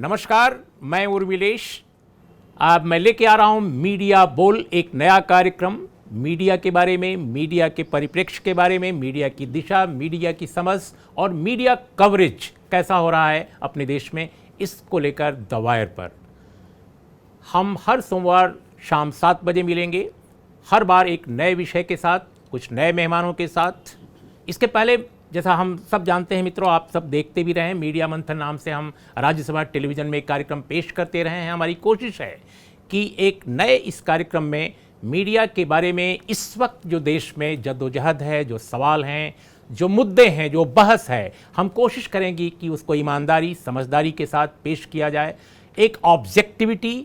नमस्कार, मैं उर्मिलेश। अब मैं लेके आ रहा हूँ मीडिया बोल, एक नया कार्यक्रम मीडिया के बारे में, मीडिया के परिप्रेक्ष्य के बारे में, मीडिया की दिशा, मीडिया की समझ और मीडिया कवरेज कैसा हो रहा है अपने देश में, इसको लेकर द वायर पर हम हर सोमवार शाम 7 बजे मिलेंगे, हर बार एक नए विषय के साथ, कुछ नए मेहमानों के साथ। इसके पहले जैसा हम सब जानते हैं मित्रों, आप सब देखते भी रहे हैं, मीडिया मंथन नाम से हम राज्यसभा टेलीविज़न में एक कार्यक्रम पेश करते रहे हैं। हमारी कोशिश है कि एक नए इस कार्यक्रम में मीडिया के बारे में इस वक्त जो देश में जद्दोजहद है, जो सवाल हैं, जो मुद्दे हैं, जो बहस है, हम कोशिश करेंगे कि उसको ईमानदारी, समझदारी के साथ पेश किया जाए, एक ऑब्जेक्टिविटी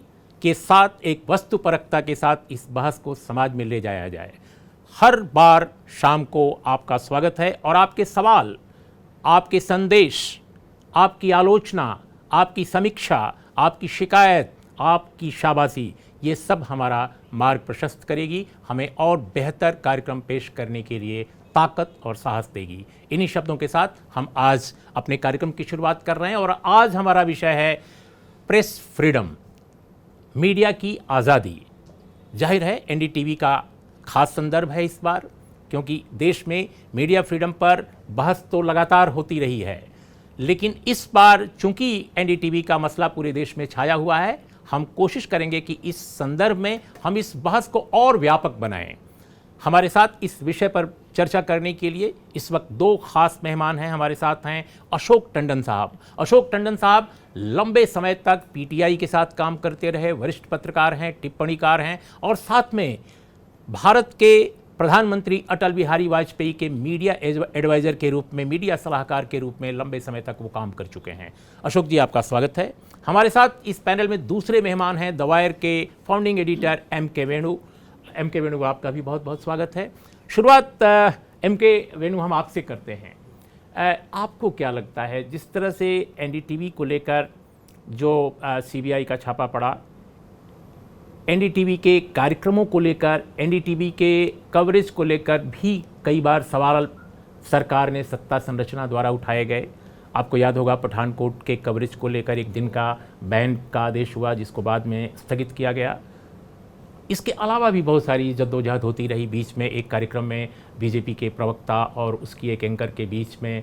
के साथ, एक वस्तुपरकता के साथ इस बहस को समाज में ले जाया जाए। हर बार शाम को आपका स्वागत है और आपके सवाल, आपके संदेश, आपकी आलोचना, आपकी समीक्षा, आपकी शिकायत, आपकी शाबाशी, ये सब हमारा मार्ग प्रशस्त करेगी, हमें और बेहतर कार्यक्रम पेश करने के लिए ताकत और साहस देगी। इन्हीं शब्दों के साथ हम आज अपने कार्यक्रम की शुरुआत कर रहे हैं और आज हमारा विषय है प्रेस फ्रीडम, मीडिया की आज़ादी। जाहिर है एनडीटीवी का खास संदर्भ है इस बार, क्योंकि देश में मीडिया फ्रीडम पर बहस तो लगातार होती रही है, लेकिन इस बार चूंकि एनडीटीवी का मसला पूरे देश में छाया हुआ है, हम कोशिश करेंगे कि इस संदर्भ में हम इस बहस को और व्यापक बनाएं। हमारे साथ इस विषय पर चर्चा करने के लिए इस वक्त दो खास मेहमान हैं। हमारे साथ हैं अशोक टंडन साहब। अशोक टंडन साहब लंबे समय तक पीटीआई के साथ काम करते रहे, वरिष्ठ पत्रकार हैं, टिप्पणीकार हैं और साथ में भारत के प्रधानमंत्री अटल बिहारी वाजपेयी के मीडिया एडवाइज़र के रूप में, मीडिया सलाहकार के रूप में लंबे समय तक वो काम कर चुके हैं। अशोक जी, आपका स्वागत है। हमारे साथ इस पैनल में दूसरे मेहमान हैं द वायर के फाउंडिंग एडिटर एम के वेणु। एम के वेणु, आपका भी बहुत बहुत स्वागत है। शुरुआत एम के वेणु हम आपसे करते हैं। आपको क्या लगता है, जिस तरह से एनडीटीवी को लेकर जो सीबीआई का छापा पड़ा, एनडीटीवी के कार्यक्रमों को लेकर, एनडीटीवी के कवरेज को लेकर भी कई बार सवाल सरकार ने सत्ता संरचना द्वारा उठाए गए। आपको याद होगा पठानकोट के कवरेज को लेकर एक दिन का बैन का आदेश हुआ, जिसको बाद में स्थगित किया गया। इसके अलावा भी बहुत सारी जद्दोजहद होती रही। बीच में एक कार्यक्रम में बीजेपी के प्रवक्ता और उसकी एक एंकर के बीच में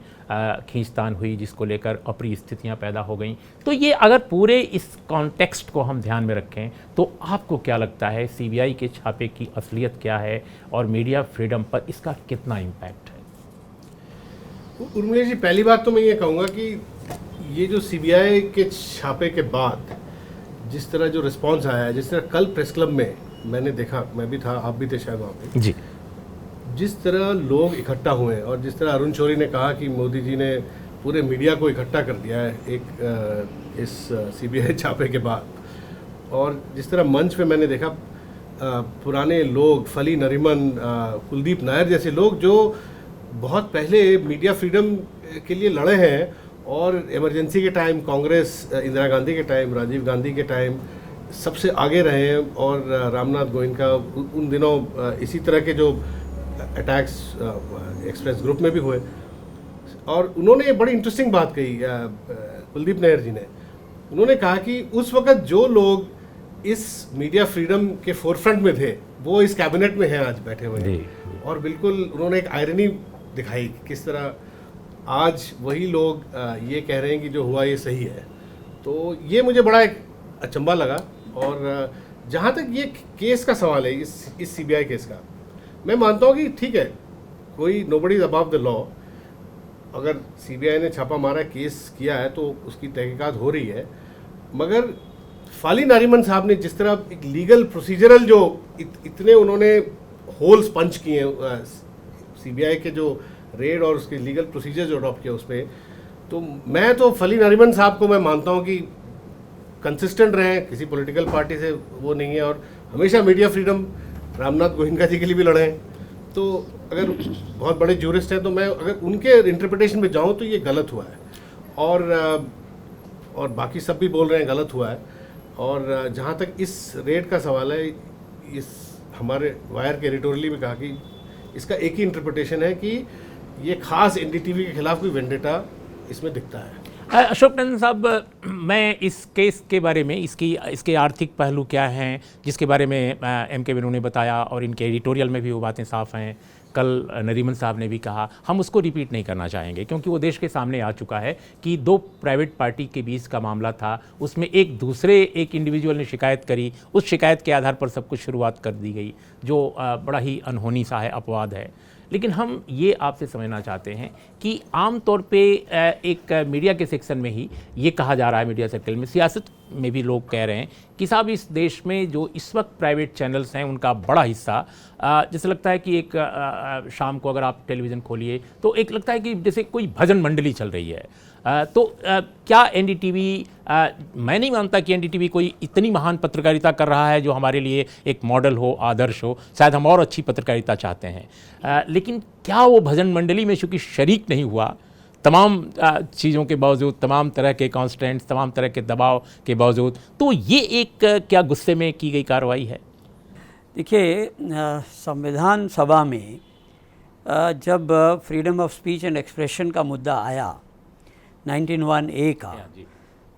खींचतान हुई, जिसको लेकर अप्रिय स्थितियां पैदा हो गईं। तो ये अगर पूरे इस कॉन्टेक्स्ट को हम ध्यान में रखें तो आपको क्या लगता है, सीबीआई के छापे की असलियत क्या है और मीडिया फ्रीडम पर इसका कितना इम्पैक्ट है? उर्मिला जी, पहली बात तो मैं ये कहूँगा कि ये जो सीबीआई के छापे के बाद जिस तरह जो रिस्पॉन्स आया है, जिस तरह कल प्रेस क्लब में मैंने देखा, मैं भी था, आप भी थे शायद वहाँ पे जी, जिस तरह लोग इकट्ठा हुए और जिस तरह अरुण शौरी ने कहा कि मोदी जी ने पूरे मीडिया को इकट्ठा कर दिया है इस सीबीआई छापे के बाद, और जिस तरह मंच पे मैंने देखा पुराने लोग, फली नरीमन, कुलदीप नायर जैसे लोग जो बहुत पहले मीडिया फ्रीडम के लिए लड़े हैं और इमरजेंसी के टाइम कांग्रेस, इंदिरा गांधी के टाइम, राजीव गांधी के टाइम सबसे आगे रहे हैं, और रामनाथ गोयनका उन दिनों इसी तरह के जो अटैक्स एक्सप्रेस ग्रुप में भी हुए। और उन्होंने बड़ी इंटरेस्टिंग बात कही, कुलदीप नायर जी ने। उन्होंने कहा कि उस वक़्त जो लोग इस मीडिया फ्रीडम के फोरफ्रंट में थे वो इस कैबिनेट में हैं आज बैठे हुए हैं। और बिल्कुल उन्होंने एक आयरनी दिखाई कि किस तरह आज वही लोग ये कह रहे हैं कि जो हुआ ये सही है। तो ये मुझे बड़ा एक अचंभा लगा। और जहाँ तक ये केस का सवाल है, इस सीबीआई केस का, मैं मानता हूँ कि ठीक है, कोई nobody is above the law. अगर सीबीआई ने छापा मारा, केस किया है तो उसकी तहकीकात हो रही है, मगर फाली नारीमन साहब ने जिस तरह एक लीगल प्रोसीजरल जो इतने उन्होंने होल्स पंच किए हैं सीबीआई के जो रेड और उसके लीगल प्रोसीजर जो अडॉप्ट किया उसमें, तो मैं तो फली नरीमन साहब को मैं मानता हूँ कि कंसिस्टेंट रहे, किसी पॉलिटिकल पार्टी से वो नहीं है, और हमेशा मीडिया फ्रीडम रामनाथ गोयनका जी के लिए भी लड़े हैं। तो अगर बहुत बड़े जूरिस्ट हैं तो मैं अगर उनके इंटरप्रिटेशन में जाऊँ तो ये गलत हुआ है, और बाकी सब भी बोल रहे हैं गलत हुआ है। और जहाँ तक इस रेड का सवाल है, इस हमारे वायर के एडिटोरियली में कहा कि इसका एक ही इंटरप्रिटेशन है कि ये खास एनडीटीवी के खिलाफ कोई वेंडेटा इसमें दिखता है। अशोक नंदन साहब, मैं इस केस के बारे में, इसके आर्थिक पहलू क्या हैं, जिसके बारे में एम के वेणु ने बताया और इनके एडिटोरियल में भी वो बातें साफ हैं, कल नरीमन साहब ने भी कहा, हम उसको रिपीट नहीं करना चाहेंगे क्योंकि वो देश के सामने आ चुका है कि दो प्राइवेट पार्टी के बीच का मामला था, उसमें एक इंडिविजुअल ने शिकायत करी, उस शिकायत के आधार पर सब कुछ शुरुआत कर दी गई, जो बड़ा ही अनहोनी सा है, अपवाद है। लेकिन हम ये आपसे समझना चाहते हैं कि आम तौर पे एक मीडिया के सेक्शन में ही ये कहा जा रहा है, मीडिया सर्कल में, सियासत में भी लोग कह रहे हैं कि साहब इस देश में जो इस वक्त प्राइवेट चैनल्स हैं उनका बड़ा हिस्सा, जैसे लगता है कि एक शाम को अगर आप टेलीविज़न खोलिए तो एक लगता है कि जैसे कोई भजन मंडली चल रही है। क्या एनडीटीवी, मैं नहीं मानता कि एनडीटीवी कोई इतनी महान पत्रकारिता कर रहा है जो हमारे लिए एक मॉडल हो, आदर्श हो, शायद हम और अच्छी पत्रकारिता चाहते हैं, लेकिन क्या वो भजन मंडली में चूँकि शरीक नहीं हुआ, तमाम चीज़ों के बावजूद, तमाम तरह के कॉन्स्टेंट्स, तमाम तरह के दबाव के बावजूद, तो ये एक क्या गुस्से में की गई कार्रवाई है? देखिए, संविधान सभा में जब freedom of speech and expression का मुद्दा आया 19(1)(a) का,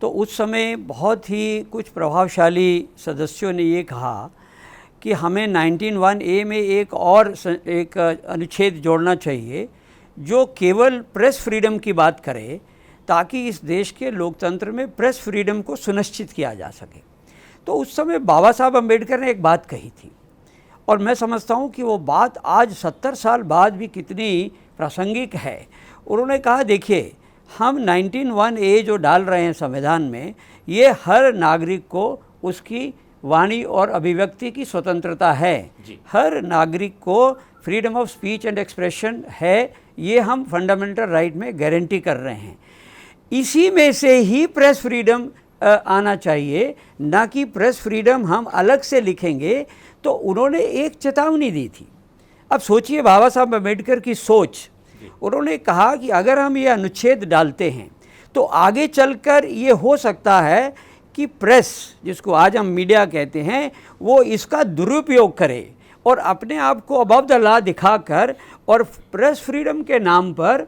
तो उस समय बहुत ही कुछ प्रभावशाली सदस्यों ने ये कहा कि हमें 19(1)(a) में एक अनुच्छेद जोड़ना चाहिए जो केवल प्रेस फ्रीडम की बात करे, ताकि इस देश के लोकतंत्र में प्रेस फ्रीडम को सुनिश्चित किया जा सके। तो उस समय बाबा साहब अम्बेडकर ने एक बात कही थी और मैं समझता हूँ कि वो बात आज 70 साल बाद भी कितनी प्रासंगिक है। उन्होंने कहा, देखिए, हम 19(1)(a) जो डाल रहे हैं संविधान में, ये हर नागरिक को उसकी वाणी और अभिव्यक्ति की स्वतंत्रता है, हर नागरिक को freedom of speech and expression है, ये हम फंडामेंटल राइट में गारंटी कर रहे हैं। इसी में से ही प्रेस फ्रीडम आना चाहिए, ना कि प्रेस फ्रीडम हम अलग से लिखेंगे। तो उन्होंने एक चेतावनी दी थी। अब सोचिए बाबा साहब अम्बेडकर की सोच, उन्होंने कहा कि अगर हम ये अनुच्छेद डालते हैं तो आगे चलकर ये हो सकता है कि प्रेस, जिसको आज हम मीडिया कहते हैं, वो इसका दुरुपयोग करे और अपने आप को अबव द लॉ दिखाकर और प्रेस फ्रीडम के नाम पर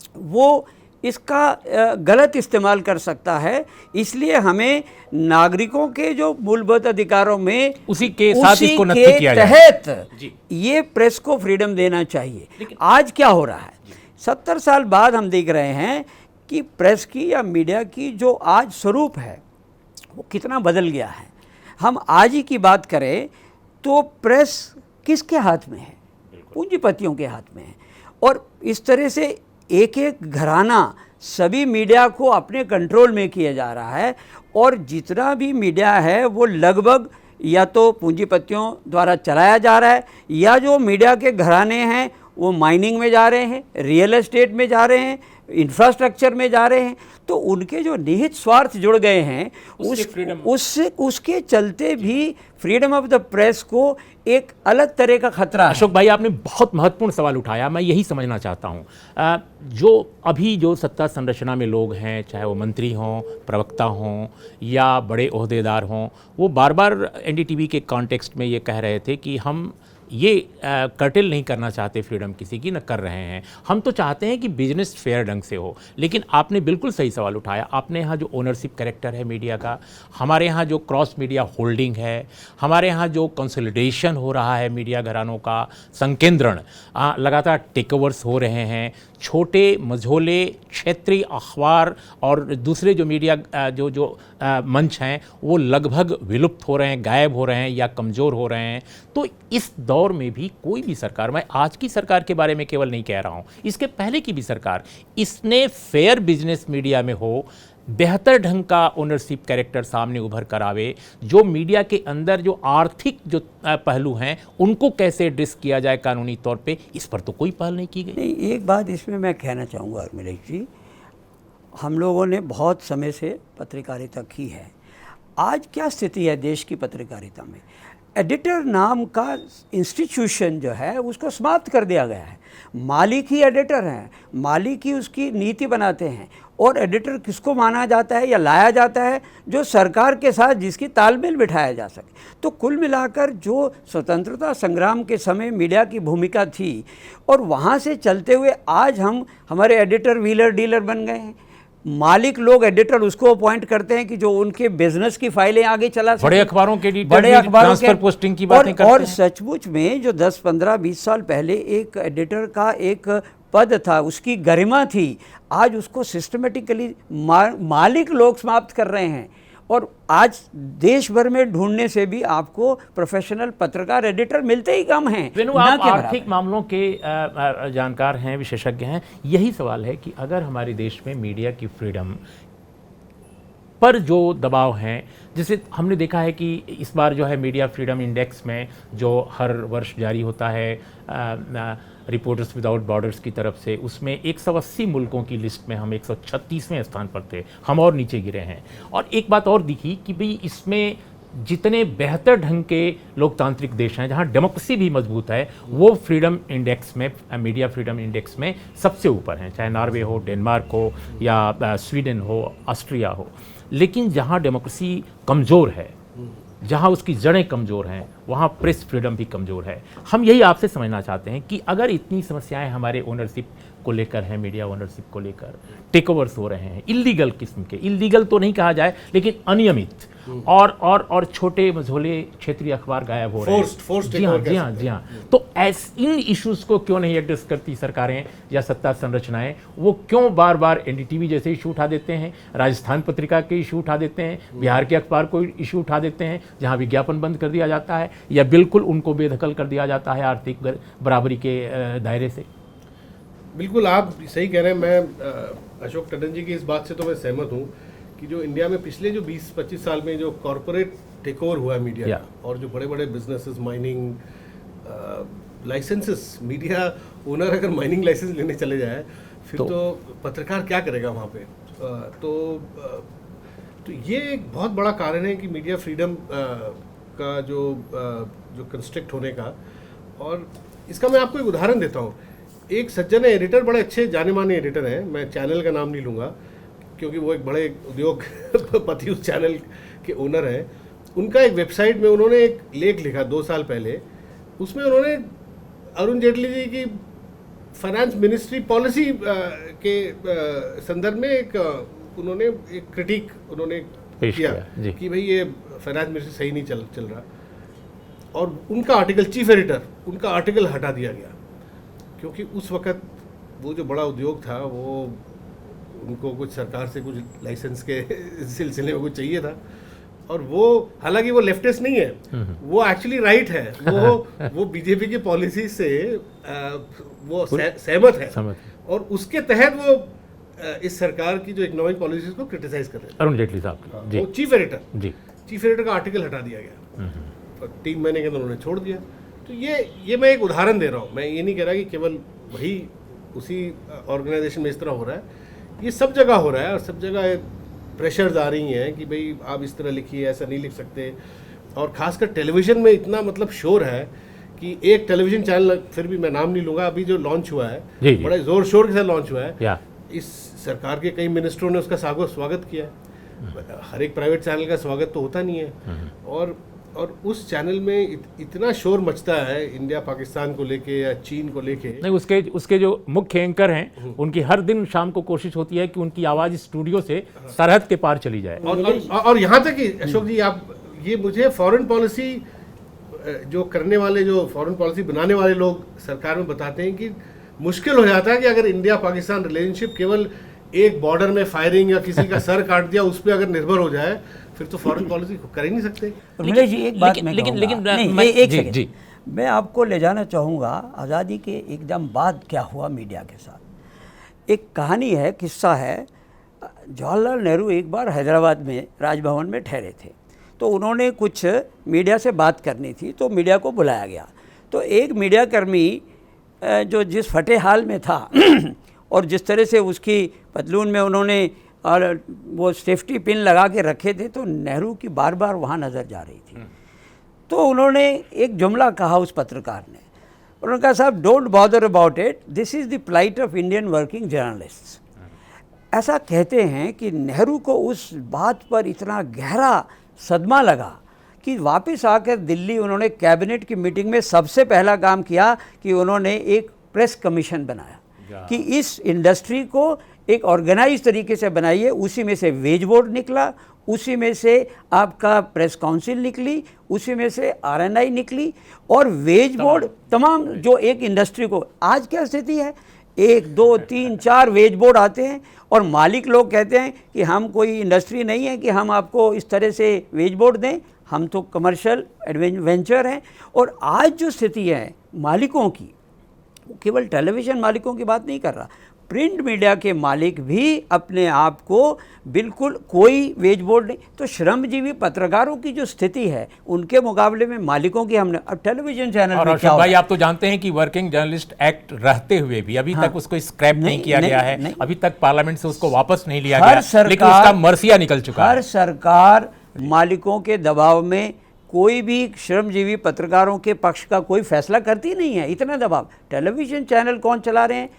वो इसका गलत इस्तेमाल कर सकता है। इसलिए हमें नागरिकों के जो मूलभूत अधिकारों में उसी के साथ इसको नक्की किया तहत ये प्रेस को फ्रीडम देना चाहिए। आज क्या हो रहा है, 70 साल बाद हम देख रहे हैं कि प्रेस की या मीडिया की जो आज स्वरूप है वो कितना बदल गया है। हम आज ही की बात करें तो प्रेस किसके हाथ में है? पूंजीपतियों के हाथ में है। और इस तरह से एक एक घराना सभी मीडिया को अपने कंट्रोल में किया जा रहा है और जितना भी मीडिया है वो लगभग या तो पूंजीपतियों द्वारा चलाया जा रहा है, या जो मीडिया के घराने हैं वो माइनिंग में जा रहे हैं, रियल एस्टेट में जा रहे हैं, इंफ्रास्ट्रक्चर में जा रहे हैं। तो उनके जो निहित स्वार्थ जुड़ गए हैं उसके चलते भी फ्रीडम ऑफ द प्रेस को एक अलग तरह का खतरा है। अशोक भाई, आपने बहुत महत्वपूर्ण सवाल उठाया, मैं यही समझना चाहता हूँ। जो अभी जो सत्ता संरचना में लोग हैं, चाहे वो मंत्री हों, प्रवक्ता हों या बड़े ओहदेदार हों, वो बार बार एनडीटीवी के कॉन्टेक्स्ट में ये कह रहे थे कि हम ये कर्टेल नहीं करना चाहते फ्रीडम किसी की, न कर रहे हैं, हम तो चाहते हैं कि बिजनेस फेयर ढंग से हो। लेकिन आपने बिल्कुल सही सवाल उठाया। आपने यहाँ जो ओनरशिप कैरेक्टर है मीडिया का, हमारे यहाँ जो क्रॉस मीडिया होल्डिंग है, हमारे यहाँ जो कंसोलिडेशन हो रहा है मीडिया घरानों का संकेंद्रण, लगातार टेक ओवर्स हो रहे हैं, छोटे मझोले क्षेत्रीय अखबार और दूसरे जो मीडिया जो मंच हैं वो लगभग विलुप्त हो रहे हैं, गायब हो रहे हैं या कमज़ोर हो रहे हैं। तो इस दौर में भी कोई भी सरकार, मैं आज की सरकार के बारे में केवल नहीं कह रहा हूँ, इसके पहले की भी सरकार, इसने फेयर बिजनेस मीडिया में हो, बेहतर ढंग का ओनरशिप कैरेक्टर सामने उभर कर आवे, जो मीडिया के अंदर जो आर्थिक जो पहलू हैं उनको कैसे एड्रेस किया जाए कानूनी तौर पे, इस पर तो कोई पहल नहीं की गई। नहीं, एक बात इसमें मैं कहना चाहूँगा अरविंद जी, हम लोगों ने बहुत समय से पत्रकारिता की है। आज क्या स्थिति है देश की पत्रकारिता में? एडिटर नाम का इंस्टीट्यूशन जो है उसको समाप्त कर दिया गया है। मालिक ही एडिटर हैं, मालिक ही उसकी नीति बनाते हैं। और एडिटर किसको माना जाता है या लाया जाता है? जो सरकार के साथ जिसकी तालमेल बिठाया जा सके। तो कुल मिलाकर जो स्वतंत्रता संग्राम के समय मीडिया की भूमिका थी और वहाँ से चलते हुए आज हमारे एडिटर व्हीलर डीलर बन गए हैं। मालिक लोग एडिटर उसको अपॉइंट करते हैं कि जो उनके बिजनेस की फाइलें आगे चला सके। बड़े अखबारों के एडिटर बड़े भी अखबारों ट्रांसफर पोस्टिंग की बातें करते और हैं। सचमुच में जो 10, 15, 20 साल पहले एक एडिटर का एक पद था, उसकी गरिमा थी, आज उसको सिस्टमेटिकली मालिक लोग समाप्त कर रहे हैं। और आज देश भर में ढूंढने से भी आपको प्रोफेशनल पत्रकार एडिटर मिलते ही कम हैं। वेनु, ना आप के बराबर। आर्थिक मामलों के जानकार हैं, विशेषज्ञ हैं। यही सवाल है कि अगर हमारे देश में मीडिया की फ्रीडम पर जो दबाव हैं, जैसे हमने देखा है कि इस बार जो है मीडिया फ्रीडम इंडेक्स में जो हर वर्ष जारी होता है रिपोर्टर्स विदाउट बॉर्डर्स की तरफ से, उसमें 180 मुल्कों की लिस्ट में हम 136वें स्थान पर थे, हम और नीचे गिरे हैं। और एक बात और दिखी कि भाई इसमें जितने बेहतर ढंग के लोकतांत्रिक देश हैं, जहां डेमोक्रेसी भी मजबूत है, वो फ्रीडम इंडेक्स में, मीडिया फ्रीडम इंडेक्स में सबसे ऊपर हैं, चाहे नॉर्वे हो, डेनमार्क हो, या स्वीडन हो, ऑस्ट्रिया हो। लेकिन जहां डेमोक्रेसी कमज़ोर है, जहां उसकी जड़ें कमज़ोर हैं, वहां प्रेस फ्रीडम भी कमज़ोर है। हम यही आपसे समझना चाहते हैं कि अगर इतनी समस्याएं हमारे ओनरशिप को लेकर हैं, मीडिया ओनरशिप को लेकर, टेक ओवर्स हो रहे हैं इल्लीगल किस्म के, इल्लीगल तो नहीं कहा जाए लेकिन अनियमित, और छोटे मझोले क्षेत्रीय अखबार गायब हो रहे हैं। जी हाँ। तो इन इश्यूज को क्यों नहीं एड्रेस करती सरकारें या सत्ता संरचनाएं? वो क्यों बार बार एनडीटीवी जैसे इशू उठा देते हैं, राजस्थान पत्रिका के इशू उठा देते हैं, बिहार के अखबार को इशू उठा देते हैं जहां विज्ञापन बंद कर दिया जाता है, या बिल्कुल उनको बेदखल कर दिया जाता है आर्थिक बराबरी के दायरे से? बिल्कुल आप सही कह रहे हैं। मैं अशोक टंडन जी की इस बात से तो मैं सहमत हूँ कि जो इंडिया में पिछले जो 20-25 साल में जो कॉरपोरेट टेक ओवर हुआ है मीडिया का, और जो बड़े बड़े businesses, mining licences, media owner अगर माइनिंग लाइसेंस लेने चले जाए फिर तो पत्रकार क्या करेगा वहाँ पे? तो ये एक बहुत बड़ा कारण है कि मीडिया फ्रीडम का जो कंस्ट्रक्ट होने का। और इसका मैं आपको एक उदाहरण देता हूँ। एक सज्जन है, एडिटर, बड़े अच्छे जाने माने एडिटर हैं, मैं चैनल का नाम नहीं लूँगा क्योंकि वो एक बड़े उद्योगपति उस चैनल के ओनर हैं। उनका एक वेबसाइट में उन्होंने एक लेख लिखा 2 साल पहले, उसमें उन्होंने अरुण जेटली जी की फाइनेंस मिनिस्ट्री पॉलिसी के संदर्भ में उन्होंने एक क्रिटिक किया कि भाई ये फाइनेंस मिनिस्ट्री सही नहीं चल रहा, और उनका आर्टिकल, चीफ एडिटर, उनका आर्टिकल हटा दिया गया क्योंकि उस वक्त वो जो बड़ा उद्योग था वो उनको कुछ सरकार से कुछ लाइसेंस के सिलसिले में कुछ चाहिए था, और वो हालांकि वो लेफ्टिस्ट नहीं है, वो एक्चुअली राइट है, वो बीजेपी की पॉलिसी से वो सहमत है, और उसके तहत वो इस सरकार की जो इकोनॉमिक पॉलिसीज को क्रिटिसाइज कर रहे हैं। अरुण जेटली साहब जी, वो चीफ एडिटर का आर्टिकल हटा दिया गया और 3 महीने के अंदर उन्होंने छोड़ दिया। तो ये मैं एक उदाहरण दे रहा हूँ, मैं ये नहीं कह रहा कि केवल वही उसी ऑर्गेनाइजेशन में इस तरह हो रहा है, ये सब जगह हो रहा है, और सब जगह प्रेशर्स आ रही हैं कि भाई आप इस तरह लिखिए, ऐसा नहीं लिख सकते। और खासकर टेलीविज़न में इतना मतलब शोर है कि एक टेलीविज़न चैनल, फिर भी मैं नाम नहीं लूँगा, अभी जो लॉन्च हुआ है बड़े ज़ोर शोर के साथ लॉन्च हुआ है, इस सरकार के कई मिनिस्टरों ने उसका स्वागत किया। हर एक प्राइवेट चैनल का स्वागत तो होता नहीं है, और उस चैनल में इतना शोर मचता है इंडिया पाकिस्तान को लेके या चीन को लेके। नहीं, उसके जो मुख्य एंकर हैं उनकी हर दिन शाम को कोशिश होती है कि उनकी आवाज़ स्टूडियो से सरहद के पार चली जाए। और यहाँ तक कि अशोक जी, आप ये मुझे फॉरेन पॉलिसी जो करने वाले, जो फॉरेन पॉलिसी बनाने वाले लोग सरकार में बताते हैं कि मुश्किल हो जाता है कि अगर इंडिया पाकिस्तान रिलेशनशिप केवल एक बॉर्डर में फायरिंग या किसी का सर काट दिया उस पर अगर निर्भर हो जाए फिर तो फॉरेन पॉलिसी कर ही नहीं सकते। लेकिन मैं आपको ले जाना चाहूँगा आज़ादी के एकदम बाद क्या हुआ मीडिया के साथ। एक कहानी है, किस्सा है। जवाहरलाल नेहरू एक बार हैदराबाद में राजभवन में ठहरे थे, तो उन्होंने कुछ मीडिया से बात करनी थी, तो मीडिया को बुलाया गया। तो एक मीडिया कर्मी जो जिस फटे हाल में था और जिस तरह से उसकी पतलून में उन्होंने और वो सेफ्टी पिन लगा के रखे थे, तो नेहरू की बार बार वहाँ नज़र जा रही थी। तो उन्होंने एक जुमला कहा उस पत्रकार ने, उन्होंने कहा, साहब don't bother about it, this is the plight of Indian working journalists. ऐसा कहते हैं कि नेहरू को उस बात पर इतना गहरा सदमा लगा कि वापस आकर दिल्ली उन्होंने कैबिनेट की मीटिंग में सबसे पहला काम किया कि उन्होंने एक प्रेस कमीशन बनाया कि इस इंडस्ट्री को एक ऑर्गेनाइज तरीके से बनाइए। उसी में से वेज बोर्ड निकला, उसी में से आपका प्रेस काउंसिल निकली, उसी में से आरएनआई निकली, और वेज बोर्ड तमाम जो एक इंडस्ट्री को, आज क्या स्थिति है, 1 2 3 4 वेज बोर्ड आते हैं और मालिक लोग कहते हैं कि हम कोई इंडस्ट्री नहीं है कि हम आपको इस तरह से वेज बोर्ड दें, हम तो कमर्शियल वेंचर हैं। और आज जो स्थिति है मालिकों की, केवल टेलीविज़न मालिकों की बात नहीं कर रहा, प्रिंट मीडिया के मालिक भी अपने आप को बिल्कुल कोई वेज बोर्ड नहीं, तो श्रमजीवी पत्रकारों की जो स्थिति है उनके मुकाबले में मालिकों की हमने, अब टेलीविजन चैनल और में क्या भाई आप तो जानते हैं कि वर्किंग जर्नलिस्ट एक्ट रहते हुए भी अभी तक उसको स्क्रैप नहीं किया गया है, अभी तक पार्लियामेंट से उसको वापस नहीं लिया गया, लेकिन उसका मर्सिया निकल चुका है। हर सरकार मालिकों के दबाव में कोई भी श्रमजीवी पत्रकारों के पक्ष का कोई फैसला करती नहीं है, इतना दबाव। टेलीविज़न चैनल कौन चला रहे हैं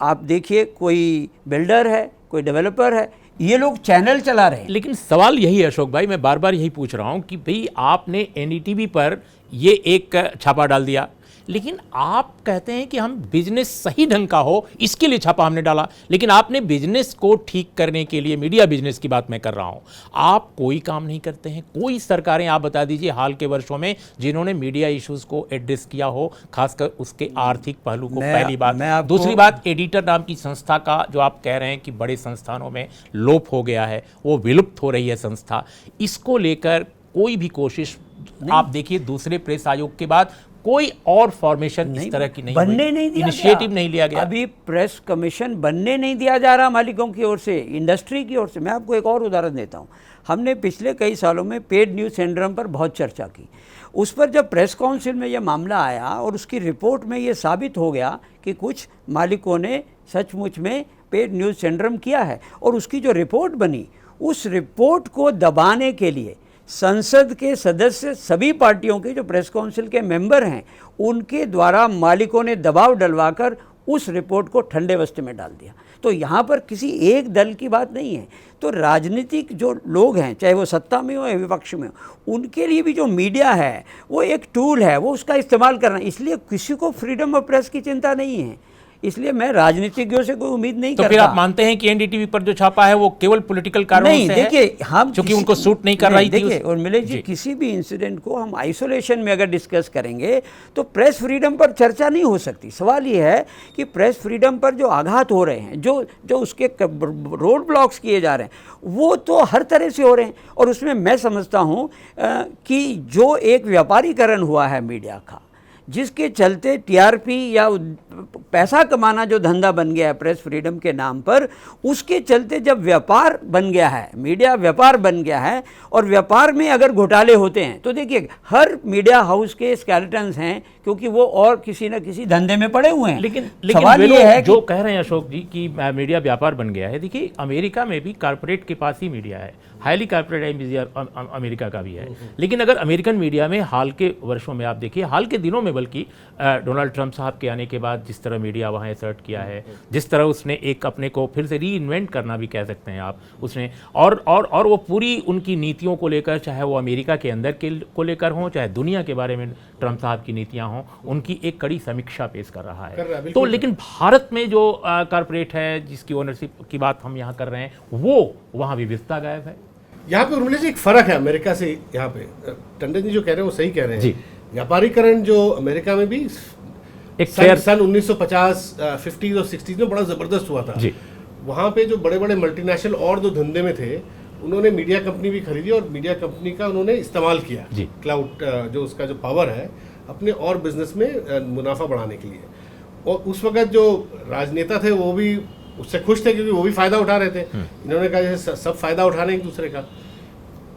आप देखिए, कोई बिल्डर है, कोई डेवलपर है, ये लोग चैनल चला रहे हैं। लेकिन सवाल यही है अशोक भाई, मैं बार बार यही पूछ रहा हूं कि भाई आपने एनडीटीवी पर ये एक छापा डाल दिया, लेकिन आप कहते हैं कि हम बिजनेस सही ढंग का हो इसके लिए छापा हमने डाला, लेकिन आपने बिजनेस को ठीक करने के लिए, मीडिया बिजनेस की बात मैं कर रहा हूं, आप कोई काम नहीं करते हैं। कोई सरकारें आप बता दीजिए हाल के वर्षों में जिन्होंने मीडिया इश्यूज को एड्रेस किया हो, खासकर उसके आर्थिक पहलू को। पहली बात। दूसरी बात, एडिटर नाम की संस्था का जो आप कह रहे हैं कि बड़े संस्थानों में लोप हो गया है, वो विलुप्त हो रही है संस्था, इसको लेकर कोई भी कोशिश आप देखिए दूसरे प्रेस आयोग के बाद कोई और फॉर्मेशन इस तरह की नहीं बनने नहीं दिया, इनिशिएटिव नहीं लिया गया। अभी प्रेस कमीशन बनने नहीं दिया जा रहा मालिकों की ओर से, इंडस्ट्री की ओर से। मैं आपको एक और उदाहरण देता हूं, हमने पिछले कई सालों में पेड न्यूज़ सिंड्रोम पर बहुत चर्चा की। उस पर जब प्रेस काउंसिल में यह मामला आया और उसकी रिपोर्ट में ये साबित हो गया कि कुछ मालिकों ने सचमुच में पेड न्यूज़ सिंड्रोम किया है, और उसकी जो रिपोर्ट बनी, उस रिपोर्ट को दबाने के लिए संसद के सदस्य, सभी पार्टियों के जो प्रेस काउंसिल के मेंबर हैं, उनके द्वारा मालिकों ने दबाव डलवाकर उस रिपोर्ट को ठंडे बस्ते में डाल दिया। तो यहाँ पर किसी एक दल की बात नहीं है, तो राजनीतिक जो लोग हैं, चाहे वो सत्ता में हो या विपक्ष में हो, उनके लिए भी जो मीडिया है वो एक टूल है, वो उसका इस्तेमाल करना। इसलिए किसी को फ्रीडम ऑफ प्रेस की चिंता नहीं है, इसलिए मैं राजनीतिज्ञों से कोई उम्मीद नहीं करता। तो फिर आप मानते हैं कि एनडीटीवी पर जो छापा है वो केवल पॉलिटिकल कारणों से है? देखिए, हम क्योंकि उनको सूट नहीं कर रही थी। देखिए उर्मिला जी, किसी भी इंसिडेंट को हम आइसोलेशन में अगर डिस्कस करेंगे तो प्रेस फ्रीडम पर चर्चा नहीं हो सकती। सवाल ये है कि प्रेस फ्रीडम पर जो आघात हो रहे हैं, जो उसके रोड ब्लॉक्स किए जा रहे हैं, वो तो हर तरह से हो रहे हैं। और उसमें मैं समझता हूँ कि जो एक व्यापारीकरण हुआ है मीडिया का, जिसके चलते टीआरपी या पैसा कमाना जो धंधा बन गया है प्रेस फ्रीडम के नाम पर, उसके चलते जब व्यापार बन गया है, मीडिया व्यापार बन गया है, और व्यापार में अगर घोटाले होते हैं तो देखिए हर मीडिया हाउस के स्केलेटन्स हैं, क्योंकि वो और किसी न किसी धंधे में पड़े हुए हैं। लेकिन सवाल ये है जो कह रहे हैं अशोक जी कि मीडिया व्यापार बन गया है, देखिए अमेरिका में भी कॉर्पोरेट के पास ही मीडिया है, हाईली कॉर्पोरेट मीडिया अमेरिका का भी है। लेकिन अगर अमेरिकन मीडिया में हाल के वर्षों में आप देखिए, हाल के दिनों में बल्कि डोनाल्ड ट्रंप साहब के आने के बाद जिस तरह मीडिया वहाँ एसर्ट किया है, जिस तरह उसने एक अपने को फिर से री इन्वेंट करना भी कह सकते हैं आप, उसने और वो पूरी उनकी नीतियों को लेकर, चाहे वो अमेरिका के अंदर के को लेकर हों, चाहे दुनिया के बारे में ट्रंप साहब की नीतियाँ हों, उनकी एक कड़ी समीक्षा पेश कर रहा है। तो लेकिन भारत में जो कॉर्पोरेट है, जिसकी ओनरशिप की बात हम यहाँ कर रहे हैं, वो वहाँ विविधता गायब है। यहाँ पे उर्मिला जी एक फर्क है अमेरिका से। यहाँ पे टंडन जी जो कह रहे हैं वो सही कह रहे हैं। व्यापारीकरण जो अमेरिका में भी एक सन 1950 50 और 60 में बड़ा जबरदस्त हुआ था। वहाँ पे जो बड़े बड़े मल्टीनेशनल और जो धंधे में थे, उन्होंने मीडिया कंपनी भी खरीदी और मीडिया कंपनी का उन्होंने इस्तेमाल किया, क्लाउड जो उसका जो पावर है अपने और बिजनेस में मुनाफा बढ़ाने के लिए। और उस वक्त जो राजनेता थे वो भी उससे खुश थे, क्योंकि वो भी फायदा उठा रहे थे। इन्होंने कहा जैसे सब फायदा उठा रहे हैं एक दूसरे का।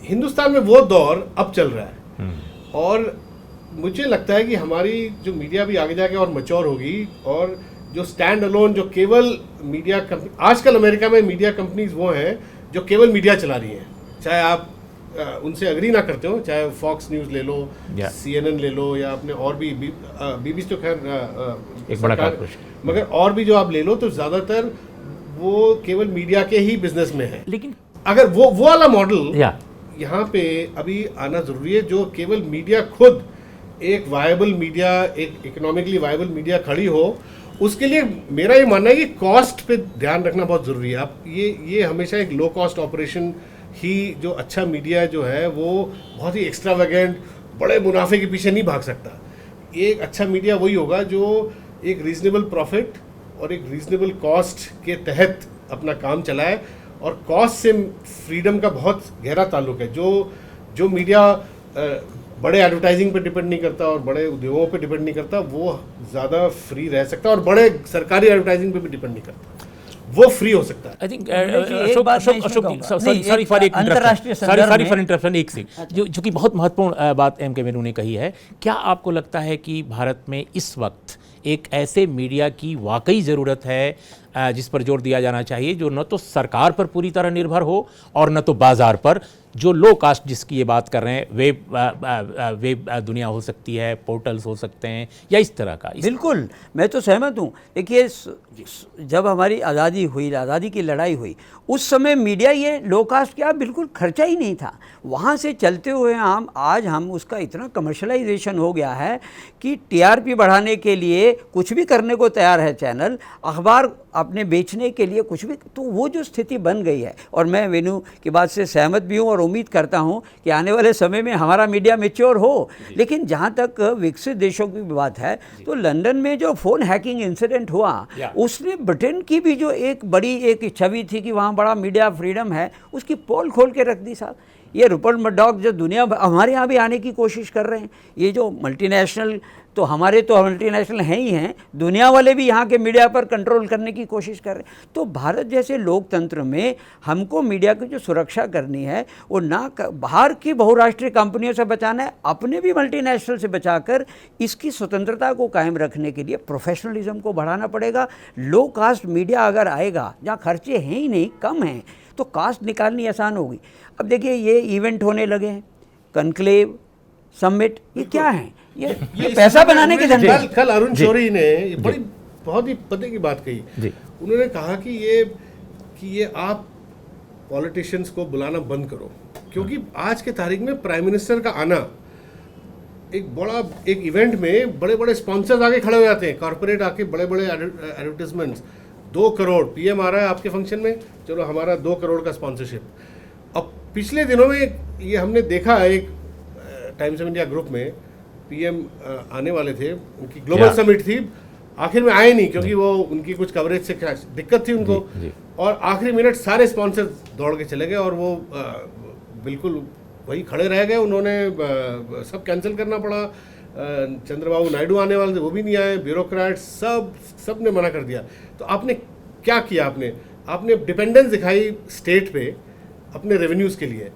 हिंदुस्तान में वो दौर अब चल रहा है, और मुझे लगता है कि हमारी जो मीडिया भी आगे जाके और मैच्योर होगी, और जो स्टैंड अलोन, जो केवल मीडिया कंपनी, आजकल अमेरिका में मीडिया कंपनीज वो हैं जो केवल मीडिया चला रही हैं, चाहे आप उनसे अग्री ना करते हो, चाहे फॉक्स न्यूज़ ले लो, CNN ले लो, या अपने और भी BBC तो खैर एक बड़ा कॉर्पोरेशन, मगर और भी जो आप ले लो तो ज़्यादातर वो केवल मीडिया के ही बिजनेस में है। लेकिन अगर वो वाला मॉडल यहाँ पे अभी आना जरूरी है, जो केवल मीडिया खुद एक वायबल मीडिया, एक इकोनॉमिकली वायबल मीडिया खड़ी हो, उसके लिए मेरा ये मानना है कि कॉस्ट पे ध्यान रखना बहुत ज़रूरी है। आप ये हमेशा एक लो कॉस्ट ऑपरेशन ही, जो अच्छा मीडिया जो है वो बहुत ही एक्स्ट्रावेगेंट बड़े मुनाफे के पीछे नहीं भाग सकता। एक अच्छा मीडिया वही होगा जो एक रीजनेबल प्रॉफिट और एक रीजनेबल कॉस्ट के तहत अपना काम चलाए, और कॉस्ट से फ्रीडम का बहुत गहरा ताल्लुक है। जो मीडिया बड़े एडवर्टाइजिंग पे डिपेंड नहीं करता और बड़े उद्योगों पे डिपेंड नहीं करता, वो ज़्यादा फ्री रह सकता है, और बड़े सरकारी एडवर्टाइजिंग पे भी डिपेंड नहीं करता, वो फ्री हो सकता है। I think sorry for interruption, एक से जो कि बहुत महत्वपूर्ण बात एम के मेनू ने कही है। क्या आपको लगता है कि भारत में इस वक्त एक ऐसे मीडिया की वाकई ज़रूरत है जिस पर जोर दिया जाना चाहिए, जो न तो सरकार पर पूरी तरह निर्भर हो और न तो बाजार पर? जो लो कास्ट जिसकी ये बात कर रहे हैं, वेब दुनिया हो सकती है, पोर्टल्स हो सकते हैं, या इस तरह का? बिल्कुल, मैं तो सहमत हूँ। देखिए, जब हमारी आज़ादी हुई, आज़ादी की लड़ाई हुई, उस समय मीडिया ये लो कास्ट क्या बिल्कुल खर्चा ही नहीं था। वहाँ से चलते हुए हम उसका इतना कमर्शलाइजेशन हो गया है कि टीआरपी बढ़ाने के लिए कुछ भी करने को तैयार है चैनल, अखबार अपने बेचने के लिए कुछ भी। तो वो जो स्थिति बन गई है, और मैं वेणु की बात से सहमत भी हूँ और उम्मीद करता हूँ कि आने वाले समय में हमारा मीडिया मैच्योर हो। लेकिन जहाँ तक विकसित देशों की बात है, तो लंदन में जो फ़ोन हैकिंग इंसिडेंट हुआ, उसने ब्रिटेन की भी जो एक बड़ी एक छवि थी कि वहाँ बड़ा मीडिया फ्रीडम है, उसकी पोल खोल के रख दी साहब। ये रुपर्ट मर्डॉक जो दुनिया हमारे यहाँ भी आने की कोशिश कर रहे हैं, ये जो मल्टीनेशनल, तो हमारे तो मल्टीनेशनल हैं ही हैं, दुनिया वाले भी यहाँ के मीडिया पर कंट्रोल करने की कोशिश कर रहे हैं। तो भारत जैसे लोकतंत्र में हमको मीडिया की जो सुरक्षा करनी है, वो ना बाहर की बहुराष्ट्रीय कंपनियों से बचाना है, अपने भी मल्टीनेशनल से बचाकर इसकी स्वतंत्रता को कायम रखने के लिए प्रोफेशनलिज्म को बढ़ाना पड़ेगा। लो कास्ट मीडिया अगर आएगा, जहाँ खर्चे हैं ही नहीं, कम हैं, तो कास्ट निकालनी आसान होगी। अब देखिए, ये इवेंट होने लगे हैं, कनक्लेव, समिट, ये क्या है? ये पैसा बनाने के धंधे। कल अरुण शौरी ने बहुत ही पते की बात कही। उन्होंने कहा कि ये आप पॉलिटिशियंस को बुलाना बंद करो, क्योंकि आज के तारीख में प्राइम मिनिस्टर का आना एक इवेंट में बड़े बड़े स्पॉन्सर्स आके खड़े हो जाते हैं, कॉर्पोरेट आके बड़े बड़े एडवर्टाइजमेंट्स, 2 करोड़ पीएम आ रहा है आपके फंक्शन में, चलो हमारा 2 करोड़ का स्पॉन्सरशिप। अब पिछले दिनों में ये हमने देखा, एक टाइम्स ऑफ इंडिया ग्रुप में पीएम आने वाले थे, उनकी ग्लोबल समिट थी, आखिर में आए नहीं क्योंकि वो उनकी कुछ कवरेज से दिक्कत थी उनको, और आखिरी मिनट सारे स्पॉन्सर दौड़ के चले गए और वो बिल्कुल वही खड़े रह गए। उन्होंने सब कैंसिल करना पड़ा। चंद्रबाबू नायडू आने वाले थे, वो भी नहीं आए, ब्यूरोक्रेट सब ने मना कर दिया। तो आपने क्या किया? आपने डिपेंडेंस दिखाई स्टेट पे अपने रेवेन्यूज़ के लिए।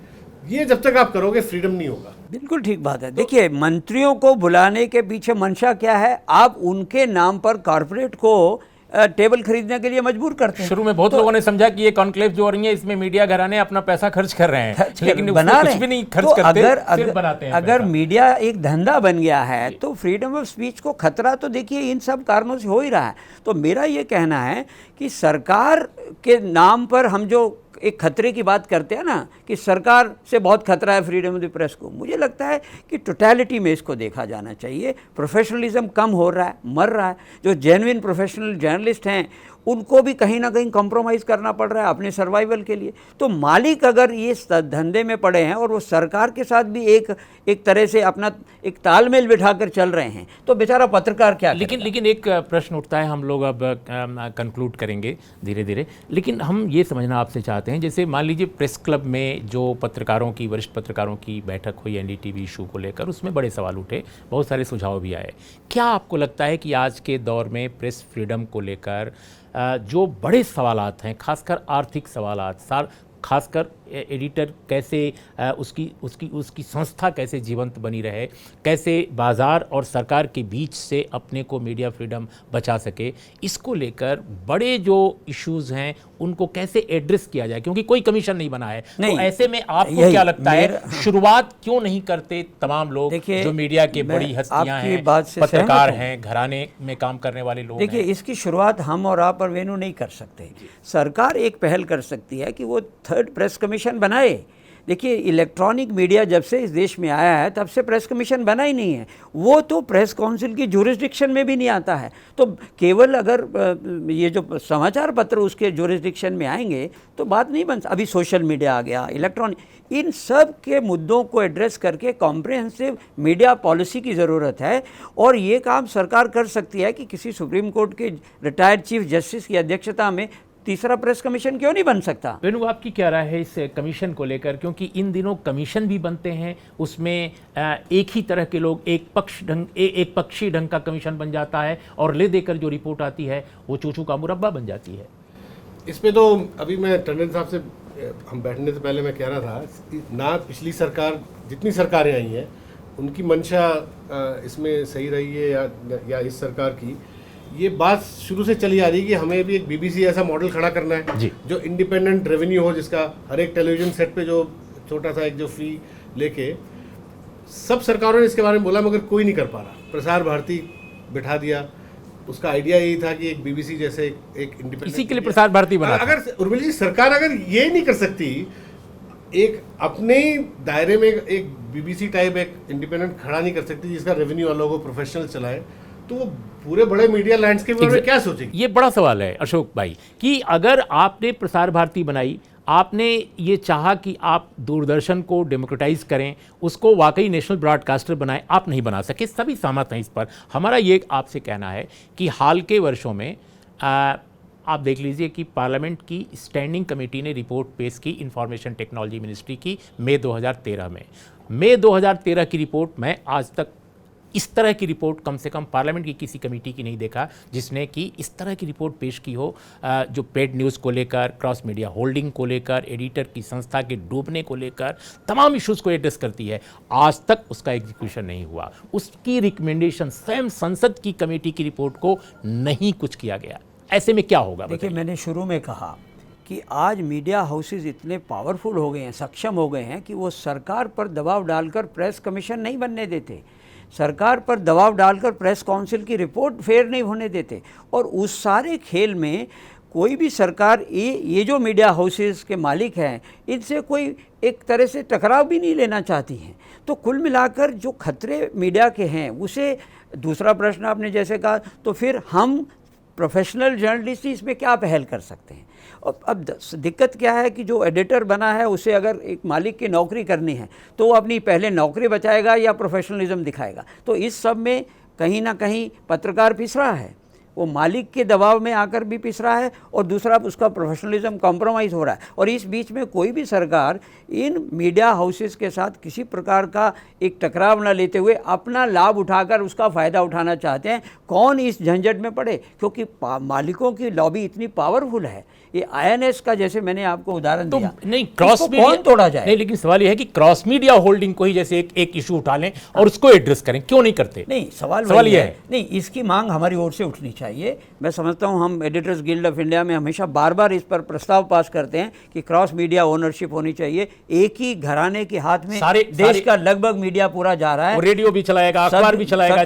ये जब तक आप करोगे फ्रीडम नहीं होगा। बिल्कुल ठीक बात है। देखिए, मंत्रियों को बुलाने के पीछे मंशा क्या है? आप उनके नाम पर कॉर्पोरेट को टेबल खरीदने के लिए मजबूर करते हैं। शुरू में बहुत लोगों ने समझा कि ये कॉन्क्लेव जो हो रही है, इसमें मीडिया घराने अपना पैसा खर्च कर रहे हैं, लेकिन बना कुछ भी नहीं खर्च करते, सिर्फ बनाते हैं। अगर मीडिया एक धंधा बन गया है, तो फ्रीडम ऑफ स्पीच को खतरा तो देखिए इन सब कारणों से हो ही रहा है। तो मेरा ये कहना है कि सरकार के नाम पर हम जो एक खतरे की बात करते हैं ना, कि सरकार से बहुत खतरा है फ्रीडम ऑफ द प्रेस को, मुझे लगता है कि टोटलिटी में इसको देखा जाना चाहिए। प्रोफेशनलिज्म कम हो रहा है, मर रहा है। जो जेन्युइन प्रोफेशनल जर्नलिस्ट हैं, उनको भी कहीं ना कहीं कॉम्प्रोमाइज़ करना पड़ रहा है अपने सर्वाइवल के लिए। तो मालिक अगर ये धंधे में पड़े हैं और वो सरकार के साथ भी एक तरह से अपना एक तालमेल बिठाकर चल रहे हैं, तो बेचारा पत्रकार क्या करेगा? लेकिन एक प्रश्न उठता है, हम लोग अब कंक्लूड करेंगे धीरे धीरे, लेकिन हम ये समझना आपसे चाहते हैं, जैसे मान लीजिए प्रेस क्लब में जो पत्रकारों की, वरिष्ठ पत्रकारों की बैठक हुई एनडीटीवी इशू को लेकर, उसमें बड़े सवाल उठे, बहुत सारे सुझाव भी आए। क्या आपको लगता है कि आज के दौर में प्रेस फ्रीडम को लेकर जो बड़े सवालात हैं, खासकर आर्थिक सवालात, खासकर एडिटर कैसे उसकी संस्था कैसे जीवंत बनी रहे, कैसे बाज़ार और सरकार के बीच से अपने को मीडिया फ्रीडम बचा सके, इसको लेकर बड़े जो इश्यूज़ हैं उनको कैसे एड्रेस किया जाए, क्योंकि कोई कमीशन नहीं बना है। तो ऐसे में आपको क्या लगता है, शुरुआत क्यों नहीं करते तमाम लोग जो मीडिया के बड़ी हस्तियां हैं, पत्रकार हैं, घराने में काम करने वाले लोग? देखिए, इसकी शुरुआत हम और आप और वेणु नहीं कर सकते। सरकार एक पहल कर सकती है कि वो 3rd प्रेस कमीशन बनाए, देखिए, इलेक्ट्रॉनिक मीडिया जब से इस देश में आया है तब से प्रेस कमीशन बना ही नहीं है। वो तो प्रेस काउंसिल की ज्यूरिसडिक्शन में भी नहीं आता है। तो केवल अगर ये जो समाचार पत्र उसके ज्यूरिसडिक्शन में आएंगे तो बात नहीं बन। अभी सोशल मीडिया आ गया, इलेक्ट्रॉनिक, इन सब के मुद्दों को एड्रेस करके कॉम्प्रिहेंसिव मीडिया पॉलिसी की ज़रूरत है। और ये काम सरकार कर सकती है कि किसी सुप्रीम कोर्ट के रिटायर्ड चीफ जस्टिस की अध्यक्षता में तीसरा प्रेस कमीशन क्यों नहीं बन सकता। वेणु, आपकी क्या राय है इस कमीशन को लेकर? क्योंकि इन दिनों कमीशन भी बनते हैं, उसमें एक ही तरह के लोग, एक पक्षी ढंग का कमीशन बन जाता है और ले देकर जो रिपोर्ट आती है वो चूचू का मुरब्बा बन जाती है। इस पे तो अभी मैं टंडन साहब से हम बैठने से पहले मैं कह रहा था, ना पिछली सरकार, जितनी सरकारें आई हैं उनकी मंशा इसमें सही रही है या इस सरकार की, ये बात शुरू से चली आ रही है कि हमें भी एक बीबीसी ऐसा मॉडल खड़ा करना है जी। जो इंडिपेंडेंट रेवेन्यू हो, जिसका हर एक टेलीविजन सेट पे जो छोटा सा एक जो फी लेके, सब सरकारों ने इसके बारे में बोला मगर कोई नहीं कर पा रहा। प्रसार भारती बिठा दिया, उसका आइडिया यही था कि एक बीबीसी जैसे एक इंडिपेंडेंट, इसी के लिए प्रसार भारती बना। अगर उर्मिला जी सरकार अगर ये नहीं कर सकती, एक अपने ही दायरे में एक बीबीसी टाइप एक इंडिपेंडेंट खड़ा नहीं कर सकती जिसका रेवेन्यू अलग हो, प्रोफेशनल चलाए, तो वो पूरे बड़े मीडिया लैंडस्केप में क्या सोचेगी? ये बड़ा सवाल है अशोक भाई कि अगर आपने प्रसार भारती बनाई, आपने ये चाहा कि आप दूरदर्शन को डेमोक्रेटाइज करें, उसको वाकई नेशनल ब्रॉडकास्टर बनाएं, आप नहीं बना सके, सभी सहमत हैं इस पर। हमारा ये आपसे कहना है कि हाल के वर्षों में आप देख लीजिए कि पार्लियामेंट की स्टैंडिंग कमेटी ने रिपोर्ट पेश की इंफॉर्मेशन टेक्नोलॉजी मिनिस्ट्री की मई 2013 में। मई 2013 की रिपोर्ट, मैं आज तक इस तरह की रिपोर्ट कम से कम पार्लियामेंट की किसी कमेटी की नहीं देखा जिसने कि इस तरह की रिपोर्ट पेश की हो, जो पेड न्यूज़ को लेकर, क्रॉस मीडिया होल्डिंग को लेकर, एडिटर की संस्था के डूबने को लेकर, तमाम इश्यूज़ को एड्रेस करती है। आज तक उसका एग्जीक्यूशन नहीं हुआ, उसकी रिकमेंडेशन स्वयं संसद की कमेटी की रिपोर्ट को नहीं कुछ किया गया। ऐसे में क्या होगा? देखिए, मैंने शुरू में कहा कि आज मीडिया हाउसेस इतने पावरफुल हो गए हैं, सक्षम हो गए हैं कि वो सरकार पर दबाव डालकर प्रेस कमीशन नहीं बनने देते, सरकार पर दबाव डालकर प्रेस काउंसिल की रिपोर्ट फेयर नहीं होने देते। और उस सारे खेल में कोई भी सरकार, ये जो मीडिया हाउसेस के मालिक हैं, इनसे कोई एक तरह से टकराव भी नहीं लेना चाहती हैं। तो कुल मिलाकर जो खतरे मीडिया के हैं, उसे दूसरा प्रश्न आपने जैसे कहा, तो फिर हम प्रोफेशनल जर्नलिस्ट ही इसमें क्या पहल कर सकते हैं? और अब दिक्कत क्या है कि जो एडिटर बना है उसे अगर एक मालिक की नौकरी करनी है तो वो अपनी पहले नौकरी बचाएगा या प्रोफेशनलिज्म दिखाएगा। तो इस सब में कहीं ना कहीं पत्रकार पिस रहा है, वो मालिक के दबाव में आकर भी पिस रहा है, और दूसरा उसका प्रोफेशनलिज्म कॉम्प्रोमाइज़ हो रहा है। और इस बीच में कोई भी सरकार इन मीडिया हाउसेस के साथ किसी प्रकार का एक टकराव न लेते हुए अपना लाभ उठाकर उसका फ़ायदा उठाना चाहते हैं। कौन इस झंझट में पड़े? क्योंकि मालिकों की लॉबी इतनी पावरफुल है। ये INS का जैसे मैंने आपको उदाहरण दिया, नहीं क्रॉस मीडिया कौन तोड़ा जाए? नहीं, लेकिन सवाल यह है कि क्रॉस मीडिया होल्डिंग को ही जैसे एक इशू उठा लें और उसको एड्रेस करें, क्यों नहीं करते? नहीं, सवाल ये है, नहीं, इसकी मांग हमारी ओर से उठनी चाहिए। मैं समझता हूँ हम एडिटर्स गिल्ड ऑफ इंडिया में हमेशा बार बार इस पर प्रस्ताव पास करते हैं कि क्रॉस मीडिया ओनरशिप होनी चाहिए। एक ही घराने के हाथ में देश का लगभग मीडिया पूरा जा रहा है। रेडियो भी चलाएगा, अखबार भी चलाएगा,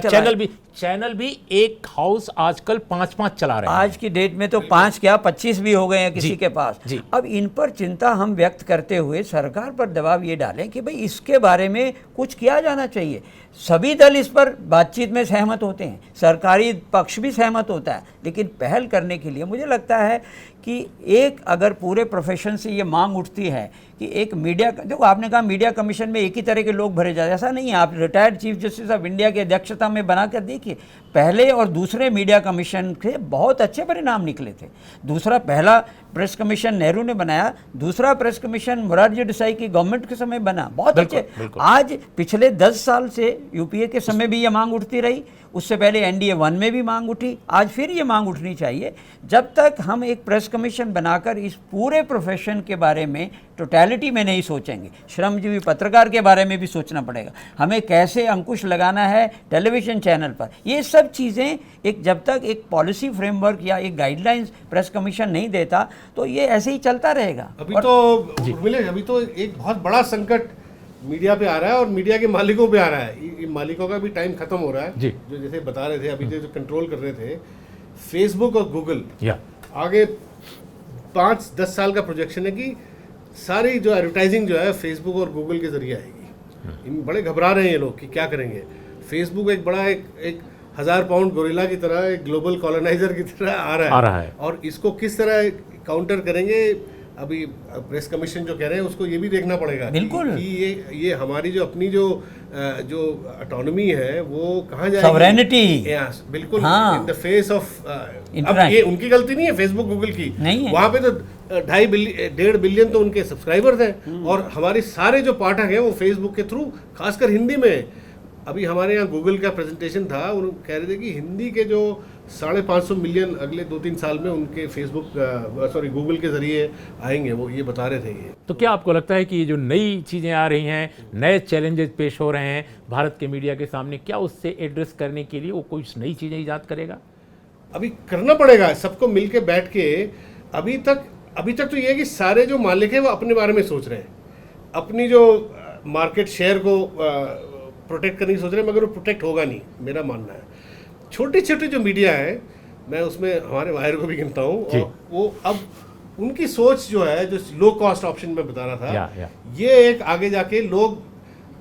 चैनल भी एक हाउस आजकल 5-5 चला रहे हैं। आज की डेट में तो 5 क्या 25 भी हो गए हैं किसी के पास। अब इन पर चिंता हम व्यक्त करते हुए सरकार पर दबाव ये डालें कि भाई इसके बारे में कुछ किया जाना चाहिए। सभी दल इस पर बातचीत में सहमत होते हैं, सरकारी पक्ष भी सहमत होता है, लेकिन पहल करने के लिए मुझे लगता है कि एक अगर पूरे प्रोफेशन से ये मांग उठती है कि एक मीडिया, देखो आपने कहा मीडिया कमीशन में एक ही तरह के लोग भरे जाते, ऐसा नहीं है। आप retired chief justice of India की अध्यक्षता में बनाकर देखिए, पहले और दूसरे मीडिया कमीशन के बहुत अच्छे परिणाम निकले थे। दूसरा, पहला प्रेस कमीशन नेहरू ने बनाया, दूसरा प्रेस कमीशन मोरारजी देसाई की गवर्नमेंट के समय बना, बहुत अच्छे। आज पिछले 10 साल से यूपीए के समय भी ये मांग उठती रही, उससे पहले NDA 1 में भी मांग उठी, आज फिर ये मांग उठनी चाहिए। जब तक हम एक प्रेस कमीशन बनाकर इस पूरे प्रोफेशन के बारे में टोटलिटी में नहीं सोचेंगे, श्रमजीवी पत्रकार के बारे में भी सोचना पड़ेगा, हमें कैसे अंकुश लगाना है टेलीविज़न चैनल पर, ये सब चीज़ें एक जब तक एक पॉलिसी फ्रेमवर्क या एक गाइडलाइंस प्रेस कमीशन नहीं देता तो ये ऐसे ही चलता रहेगा। अभी तो एक बहुत बड़ा संकट मीडिया पे आ रहा है और मीडिया के मालिकों पे आ रहा है। मालिकों का भी टाइम खत्म हो रहा है जी। जो जैसे बता रहे थे अभी जो कंट्रोल कर रहे थे फेसबुक और गूगल, आगे 5-10 साल का प्रोजेक्शन है कि सारी जो एडवर्टाइजिंग जो है फेसबुक और गूगल के जरिए आएगी। इन बड़े घबरा रहे हैं ये लोग कि क्या करेंगे। फेसबुक एक बड़ा एक 1000 पाउंड गोरिल्ला की तरह, एक ग्लोबल कॉलोनाइजर की तरह आ रहा है और इसको किस तरह काउंटर करेंगे, अभी प्रेस कमीशन जो कह रहे हैं उसको ये भी देखना पड़ेगा बिल्कुल कि ये हमारी जो अपनी जो ऑटोनॉमी है वो कहाँ जाएगी, सॉवरेनिटी, बिल्कुल हाँ, इन द फेस ऑफ अब ये उनकी गलती नहीं है, फेसबुक गूगल की नहीं है। वहाँ पे तो 1.5 बिलियन तो उनके सब्सक्राइबर्स हैं और हमारे सारे जो पाठक हैं वो फेसबुक के थ्रू, खासकर हिंदी में। अभी हमारे यहाँ गूगल का प्रेजेंटेशन था, उन्होंने कह रहे थे कि हिंदी के जो 550 मिलियन अगले 2-3 साल में उनके गूगल के जरिए आएंगे, वो ये बता रहे थे। ये तो क्या आपको लगता है कि ये जो नई चीज़ें आ रही हैं, नए चैलेंजेस पेश हो रहे हैं भारत के मीडिया के सामने, क्या उससे एड्रेस करने के लिए वो कोई नई चीज़ें ईजाद करेगा? अभी करना पड़ेगा सबको मिलके बैठ के। अभी तक तो ये है कि सारे जो मालिक हैं वो अपने बारे में सोच रहे हैं, अपनी जो मार्केट शेयर को प्रोटेक्ट करने की सोच रहे हैं, मगर वो प्रोटेक्ट होगा नहीं, मेरा मानना है। छोटे छोटे जो मीडिया है, मैं उसमें हमारे वायर को भी गिनता हूँ, और वो अब उनकी सोच जो है, जो लो कॉस्ट ऑप्शन में बता रहा था, ये एक आगे जाके लोग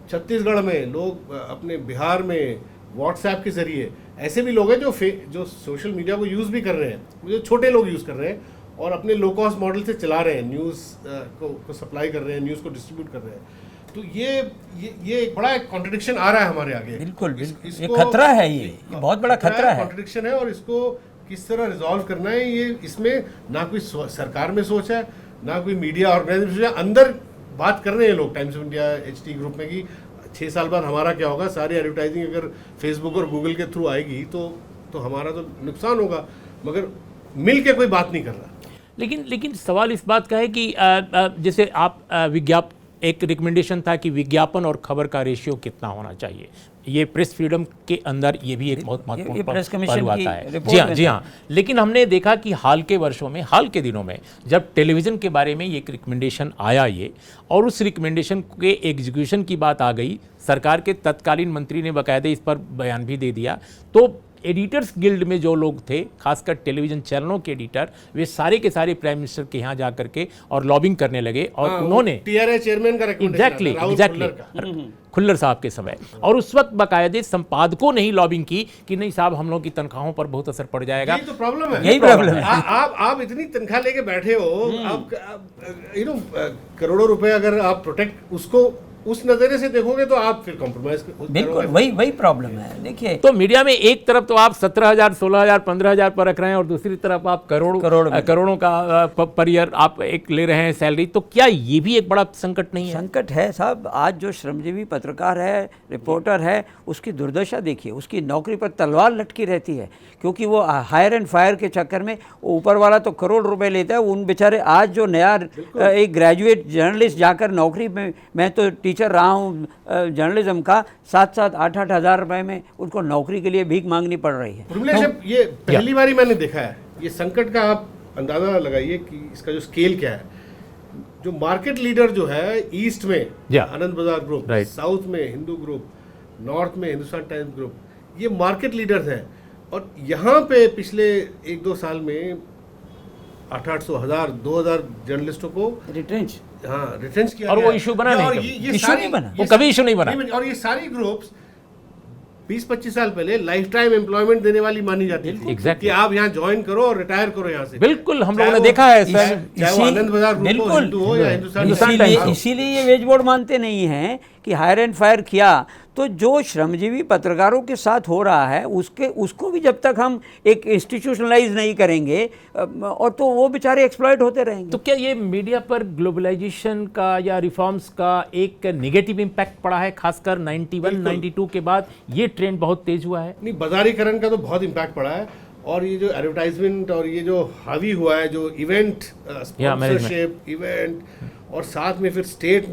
छत्तीसगढ़ में, लोग अपने बिहार में व्हाट्सएप के जरिए, ऐसे भी लोग हैं जो सोशल मीडिया को यूज़ भी कर रहे हैं, जो छोटे लोग यूज़ कर रहे हैं और अपने लो कॉस्ट मॉडल से चला रहे हैं, न्यूज़ को सप्लाई कर रहे हैं, न्यूज़ को डिस्ट्रीब्यूट कर रहे हैं। तो ये एक बड़ा कॉन्ट्रडिक्शन आ रहा है हमारे आगे। बिल्कुल ये खतरा है, ये बहुत बड़ा खतरा है, कॉन्ट्रडिक्शन है, और इसको किस तरह रिजॉल्व करना है, ये इसमें ना कोई सरकार में सोच है, ना कोई मीडिया ऑर्गेनाइजेशन। अंदर बात कर रहे हैं लोग times of India, HT group में, कि 6 साल बाद हमारा क्या होगा, सारी एडवर्टाइजिंग अगर फेसबुक और गूगल के थ्रू आएगी तो हमारा तो नुकसान होगा, मगर मिल के कोई बात नहीं कर रहा। लेकिन सवाल इस बात का है कि जैसे आप एक रिकमेंडेशन था कि विज्ञापन और खबर का रेशियो कितना होना चाहिए, ये प्रेस फ्रीडम के अंदर ये भी एक बहुत महत्वपूर्ण पहलू आता है। जी हाँ, लेकिन हमने देखा कि हाल के दिनों में जब टेलीविज़न के बारे में एक रिकमेंडेशन आया ये, और उस रिकमेंडेशन के एग्जीक्यूशन की बात आ गई, सरकार के तत्कालीन मंत्री ने बाकायदे इस पर बयान भी दे दिया, तो एडिटर्स गिल्ड में जो लोग थे, खासकर टेलीविज़न चैनलों के एडिटर, वे सारे के सारे प्राइम मिनिस्टर के यहाँ जा करके और लॉबिंग करने लगे, और उन्होंने TRA चेयरमैन का एग्जैक्टली खुल्लर साहब के समय, और उस वक्त बाकायदे संपादकों ने ही लॉबिंग की कि नहीं साहब, हम लोगों की तनख्वाहों पर बहुत असर पड़ जाएगा। यही तो प्रॉब्लम है, यही प्रॉब्लम है। आप इतनी तनख्वाह लेके बैठे हो, आप करोड़ों रुपए अगर आप प्रोटेक्ट उसको उस नजरिए से देखोगे तो आप फिर कॉम्प्रोमाइज। बिल्कुल वही प्रॉब्लम है। देखिए, तो मीडिया में एक तरफ तो आप 17,000, 16,000, 15,000 पर रख रहे हैं, और दूसरी तरफ आप करोड़ों का पर ईयर आप एक ले रहे हैं सैलरी, तो क्या ये भी एक बड़ा संकट नहीं है? संकट है साहब। आज जो श्रमजीवी पत्रकार है, रिपोर्टर है, उसकी दुर्दशा देखिए, उसकी नौकरी पर तलवार लटकी रहती है, क्योंकि वो हायर एंड फायर के चक्कर में ऊपर वाला तो करोड़ रुपए लेता है, उन बेचारे आज जो नया एक ग्रेजुएट जर्नलिस्ट जाकर नौकरी में, मैं तो टीचर रहा हूँ जर्नलिज्म का, 7-7, 8-8 हज़ार रुपए में उनको नौकरी के लिए भीख मांगनी पड़ रही है। ये पहली बार ही मैंने देखा है ये संकट का। आप अंदाजा लगाइए कि इसका जो स्केल क्या है। जो मार्केट लीडर जो है ईस्ट में आनंद बाजार ग्रुप, साउथ में हिंदू ग्रुप, नॉर्थ में हिंदुस्तान टाइम्स ग्रुप, ये मार्केट लीडर्स हैं, और यहाँ पे पिछले 1-2 साल में 800, 1000, 2000 जर्नलिस्टों को रिटेंच किया, और वो इशू बना नहीं, वो कभी इशू नहीं बना। और ये सारी ग्रुप्स 20-25 साल पहले लाइफ टाइम एम्प्लॉयमेंट देने वाली मानी जाती थी। कि आप यहाँ ज्वाइन करो और रिटायर करो यहाँ से। बिल्कुल, हम लोगों ने देखा है, चाहे वो आनंद बाजार ग्रुप हो, हिंदू हो या हिंदुस्तान टाइम्स। इसीलिए ये वेज बोर्ड मानते नहीं हैं कि हायर एंड फायर किया, तो जो श्रमजीवी पत्रकारों के साथ हो रहा है उसको भी जब तक हम एक इंस्टीट्यूशनलाइज नहीं करेंगे, और तो वो बेचारे एक्सप्लॉइट होते रहेंगे। तो क्या ये मीडिया पर ग्लोबलाइजेशन का या रिफॉर्म्स का एक नेगेटिव इम्पैक्ट पड़ा है, खासकर 91-92 के बाद ये ट्रेंड बहुत तेज हुआ है? नहीं, बाजारीकरण का तो बहुत इम्पैक्ट पड़ा है, और ये जो एडवर्टाइजमेंट और ये जो हावी हुआ है, जो इवेंट स्पॉन्सरशिप इवेंट, और साथ में फिर स्टेट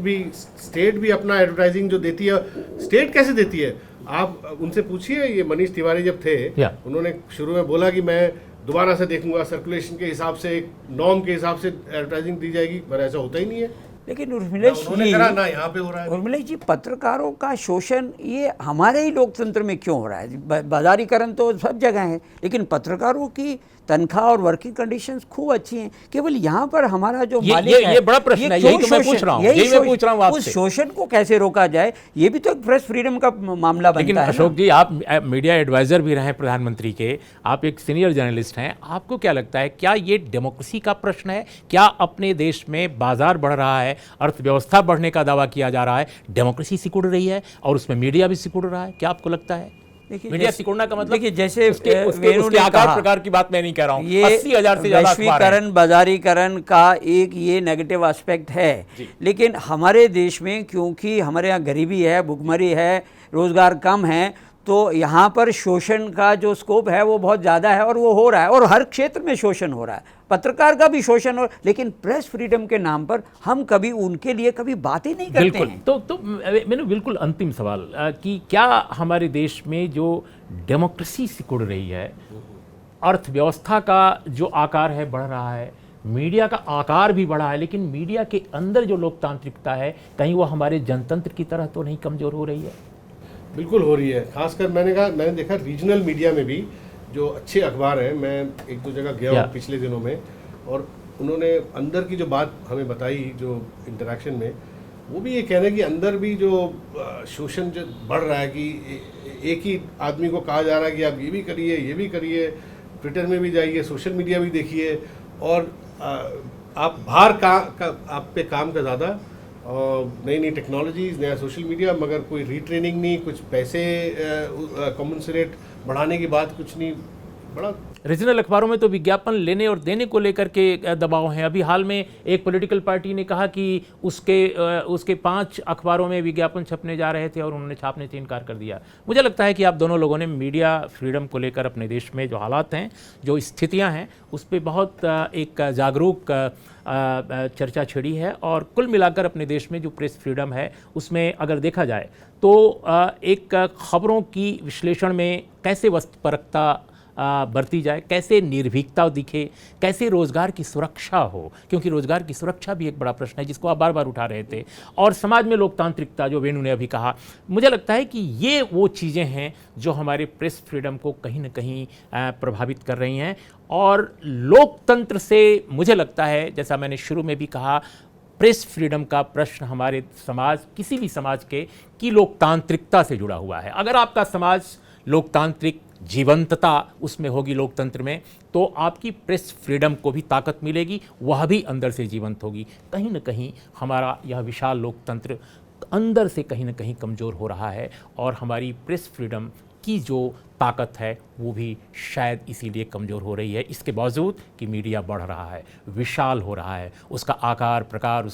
भी अपना एडवर्टाइजिंग जो देती है। स्टेट कैसे देती है, आप उनसे पूछिए। ये मनीष तिवारी जब थे, उन्होंने शुरू में बोला कि मैं दोबारा से देखूंगा, सर्कुलेशन के हिसाब से, एक नॉर्म के हिसाब से एडवर्टाइजिंग दी जाएगी, पर ऐसा होता ही नहीं है। लेकिन उर्मिला उन्होंने करा ना यहाँ पे हो रहा है। उर्मिला जी, पत्रकारों का शोषण ये हमारे ही लोकतंत्र में क्यों हो रहा है? बाजारीकरण तो सब जगह है, लेकिन पत्रकारों की तनख्वाह और वर्किंग कंडीशंस खूब अच्छी हैं। केवल यहाँ पर हमारा जो मालिक है, ये बड़ा प्रश्न है, यही तो मैं पूछ रहा हूँ, यही मैं पूछ रहा हूँ आपसे। उस शोषण को कैसे रोका जाए, ये भी तो एक प्रेस फ्रीडम का मामला बनता है। लेकिन अशोक जी, आप मीडिया एडवाइजर भी रहे हैं प्रधानमंत्री के, आप एक सीनियर जर्नलिस्ट हैं, आपको क्या लगता है, क्या ये डेमोक्रेसी का प्रश्न है? क्या अपने देश में बाजार बढ़ रहा है, अर्थव्यवस्था बढ़ने का दावा किया जा रहा है, डेमोक्रेसी सिकुड़ रही है और उसमें मीडिया भी सिकुड़ रहा है? क्या आपको लगता है? मीडिया सिकुड़ना का मतलब, देखिए, जैसे उसके आकार प्रकार की बात मैं नहीं कह रहा हूँ, ये 80,000 से ज्यादा वैश्वीकरण, बाजारीकरण का एक ये नेगेटिव एस्पेक्ट है। लेकिन हमारे देश में क्योंकि हमारे यहाँ गरीबी है, भुखमरी है, रोजगार कम है, तो यहाँ पर शोषण का जो स्कोप है वो बहुत ज़्यादा है और वो हो रहा है, और हर क्षेत्र में शोषण हो रहा है, पत्रकार का भी शोषण हो। लेकिन प्रेस फ्रीडम के नाम पर हम कभी उनके लिए कभी बात ही नहीं करते हैं। तो मैंने बिल्कुल अंतिम सवाल कि क्या हमारे देश में जो डेमोक्रेसी सिकुड़ रही है, अर्थव्यवस्था का जो आकार है बढ़ रहा है, मीडिया का आकार भी बढ़ा है, लेकिन मीडिया के अंदर जो लोकतांत्रिकता है, कहीं वो हमारे जनतंत्र की तरह तो नहीं कमज़ोर हो रही है? बिल्कुल हो रही है। खासकर मैंने देखा रीजनल मीडिया में भी जो अच्छे अखबार हैं, मैं एक दो जगह गया हूँ पिछले दिनों में, और उन्होंने अंदर की जो बात हमें बताई, जो इंटरेक्शन में, वो भी ये कह रहे हैं कि अंदर भी जो शोषण जो बढ़ रहा है, कि एक ही आदमी को कहा जा रहा है कि आप ये भी करिए, ये भी करिए, ट्विटर में भी जाइए, सोशल मीडिया भी देखिए, और आप बाहर आप पे काम का ज़्यादा, और नई नई टेक्नोलॉजीज, नया सोशल मीडिया, मगर कोई रीट्रेनिंग नहीं, कुछ पैसे कॉम्पनसेट बढ़ाने की बात कुछ नहीं। बड़ा रीजनल अखबारों में तो विज्ञापन लेने और देने को लेकर के दबाव हैं। अभी हाल में एक पॉलिटिकल पार्टी ने कहा कि उसके 5 अखबारों में विज्ञापन छपने जा रहे थे और उन्होंने छापने से इनकार कर दिया। मुझे लगता है कि आप दोनों लोगों ने मीडिया फ्रीडम को लेकर अपने देश में जो हालात हैं, जो स्थितियां हैं, उस पर बहुत एक जागरूक चर्चा छिड़ी है, और कुल मिलाकर अपने देश में जो प्रेस फ्रीडम है उसमें अगर देखा जाए तो एक खबरों की विश्लेषण में कैसे वस्तुपरकता बरती जाए, कैसे निर्भीकता दिखे, कैसे रोज़गार की सुरक्षा हो, क्योंकि रोज़गार की सुरक्षा भी एक बड़ा प्रश्न है जिसको आप बार बार उठा रहे थे, और समाज में लोकतांत्रिकता जो वेणु ने अभी कहा। मुझे लगता है कि ये वो चीज़ें हैं जो हमारे प्रेस फ्रीडम को कहीं न कहीं प्रभावित कर रही हैं, और लोकतंत्र से मुझे लगता है, जैसा मैंने शुरू में भी कहा, प्रेस फ्रीडम का प्रश्न हमारे समाज, किसी भी समाज के, की लोकतांत्रिकता से जुड़ा हुआ है। अगर आपका समाज लोकतांत्रिक, जीवंतता उसमें होगी लोकतंत्र में, तो आपकी प्रेस फ्रीडम को भी ताकत मिलेगी, वह भी अंदर से जीवंत होगी। कहीं न कहीं हमारा यह विशाल लोकतंत्र अंदर से कहीं न कहीं कमज़ोर हो रहा है, और हमारी प्रेस फ्रीडम की जो ताकत है वो भी शायद इसीलिए कमज़ोर हो रही है, इसके बावजूद कि मीडिया बढ़ रहा है, विशाल हो रहा है, उसका आकार प्रकार,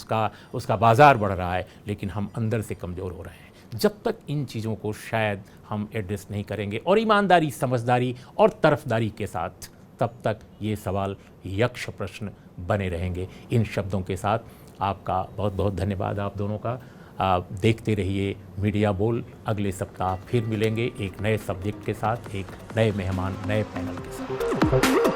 उसका बाज़ार बढ़ रहा है, लेकिन हम अंदर से कमज़ोर हो रहे हैं। जब तक इन चीज़ों को शायद हम एड्रेस नहीं करेंगे और ईमानदारी, समझदारी और तरफदारी के साथ, तब तक ये सवाल यक्ष प्रश्न बने रहेंगे। इन शब्दों के साथ आपका बहुत बहुत धन्यवाद आप दोनों का। आप देखते रहिए मीडिया बोल। अगले सप्ताह फिर मिलेंगे एक नए सब्जेक्ट के साथ, एक नए मेहमान, नए पैनल के साथ।